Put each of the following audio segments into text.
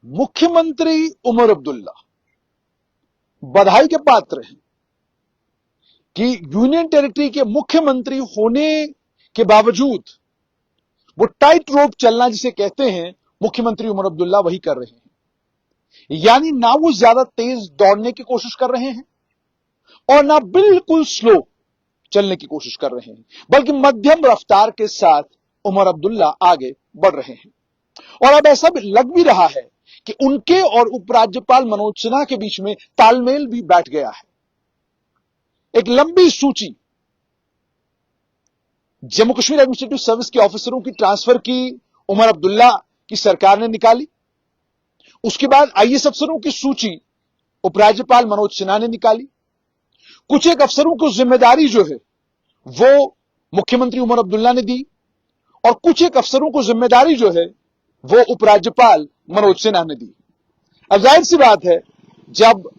मुख्यमंत्री उमर अब्दुल्ला बधाई के पात्र हैं कि यूनियन टेरिटरी के मुख्यमंत्री होने के बावजूद वो टाइट रोप चलना जिसे कहते हैं, मुख्यमंत्री उमर अब्दुल्ला वही कर रहे हैं। यानी ना वो ज्यादा तेज दौड़ने की कोशिश कर रहे हैं और ना बिल्कुल स्लो चलने की कोशिश कर रहे हैं, बल्कि मध्यम रफ्तार के साथ उमर अब्दुल्ला आगे बढ़ रहे हैं। और अब ऐसा भी लग भी रहा है कि उनके और उपराज्यपाल मनोज सिन्हा के बीच में तालमेल भी बैठ गया है। एक लंबी सूची जम्मू कश्मीर एडमिनिस्ट्रेटिव सर्विस के ऑफिसरों की ट्रांसफर की उमर अब्दुल्ला की सरकार ने निकाली। उसके बाद आईएएस अफसरों की सूची उपराज्यपाल मनोज सिन्हा ने निकाली। कुछ एक अफसरों को जिम्मेदारी जो है वो मुख्यमंत्री उमर अब्दुल्ला ने दी और कुछ एक अफसरों को जिम्मेदारी जो है वो उपराज्यपाल मनोज सिन्हा ने दी। अब जाहिर सी बात है, जब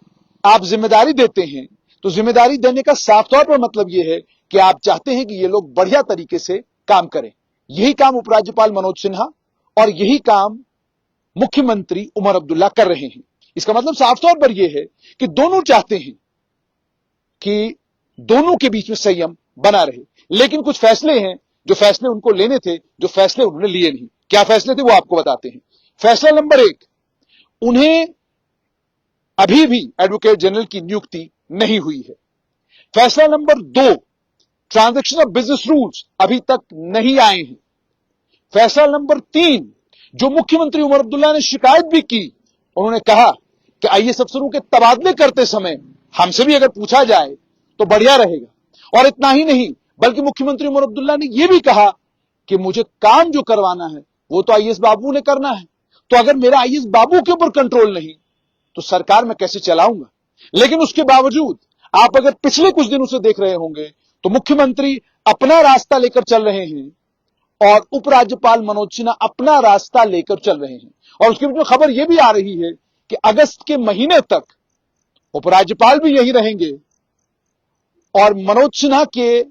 आप जिम्मेदारी देते हैं तो जिम्मेदारी देने का साफ तौर पर मतलब यह है कि आप चाहते हैं कि ये लोग बढ़िया तरीके से काम करें। यही काम उपराज्यपाल मनोज सिन्हा और यही काम मुख्यमंत्री उमर अब्दुल्ला कर रहे हैं। इसका मतलब साफ तौर पर यह है कि दोनों चाहते हैं कि दोनों के बीच में संयम बना रहे, लेकिन कुछ फैसले हैं जो फैसले उनको लेने थे, जो फैसले उन्होंने लिए नहीं। क्या फैसले थे वो आपको बताते हैं। फैसला नंबर 1, उन्हें अभी भी एडवोकेट जनरल की नियुक्ति नहीं हुई है। फैसला number 2, transaction of business rules अभी तक नहीं आए हैं। फैसला नंबर 3, जो मुख्यमंत्री उमर अब्दुल्ला ने शिकायत भी की, उन्होंने कहा कि आईएएस अफसरों के तबादले करते समय हमसे भी अगर पूछा जाए तो बढ़िया रहेगा। और इतना ही नहीं, बल्कि मुख्यमंत्री उमर अब्दुल्ला ने यह भी कहा कि मुझे काम जो करवाना है वो तो आईएएस बाबू ने करना है, तो अगर मेरा आईएएस बाबू के ऊपर कंट्रोल नहीं तो सरकार मैं कैसे चलाऊंगा। लेकिन उसके बावजूद आप अगर पिछले कुछ दिनों से देख रहे होंगे तो मुख्यमंत्री अपना रास्ता लेकर चल रहे हैं और उपराज्यपाल मनोज सिन्हा अपना रास्ता लेकर चल रहे हैं। और उसके बीच में खबर यह भी आ रही है कि अगस्त के महीने तक उपराज्यपाल भी यही रहेंगे और मनोज सिन्हा के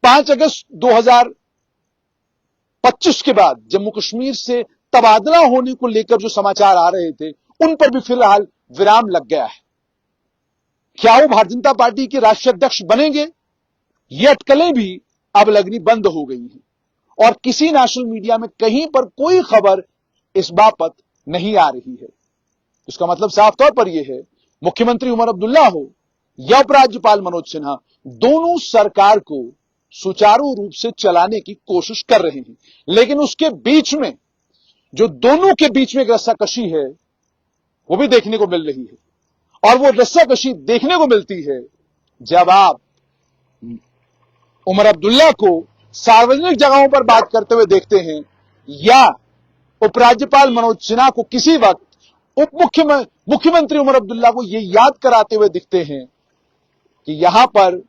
5 अगस्त 2025 के बाद जम्मू कश्मीर से तबादला होने को लेकर जो समाचार आ रहे थे उन पर भी फिलहाल विराम लग गया है। क्या वो भारतीय जनता पार्टी के राष्ट्रीय अध्यक्ष बनेंगे, ये अटकलें भी अब लगनी बंद हो गई हैं और किसी नेशनल मीडिया में कहीं पर कोई खबर इस बाबत नहीं आ रही है। इसका मतलब साफ तौर पर यह है, मुख्यमंत्री उमर अब्दुल्ला हो या उपराज्यपाल मनोज सिन्हा, दोनों सरकार को सुचारू रूप से चलाने की कोशिश कर रहे हैं। लेकिन उसके बीच में जो दोनों के बीच में एक रस्साकशी है वो भी देखने को मिल रही है। और वो रस्साकशी देखने को मिलती है जब आप उमर अब्दुल्ला को सार्वजनिक जगहों पर बात करते हुए देखते हैं या उपराज्यपाल मनोज सिन्हा को किसी वक्त मुख्यमंत्री उमर अब्दुल्ला को यह याद कराते हुए दिखते हैं कि यहां पर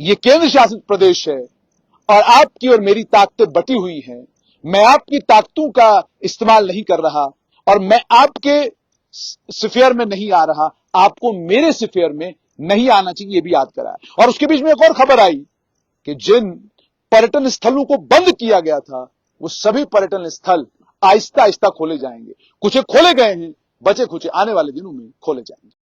यह केंद्र शासित प्रदेश है और आपकी और मेरी ताकतें बटी हुई हैं। मैं आपकी ताकतों का इस्तेमाल नहीं कर रहा और मैं आपके स्फीयर में नहीं आ रहा, आपको मेरे स्फीयर में नहीं आना चाहिए, यह भी याद कराया। और उसके बीच में एक और खबर आई कि जिन पर्यटन स्थलों को बंद किया गया था वो सभी पर्यटन स्थल आहिस्ता आहिस्ता खोले जाएंगे। कुछ खोले गए हैं, बचे कुछ आने वाले दिनों में खोले जाएंगे।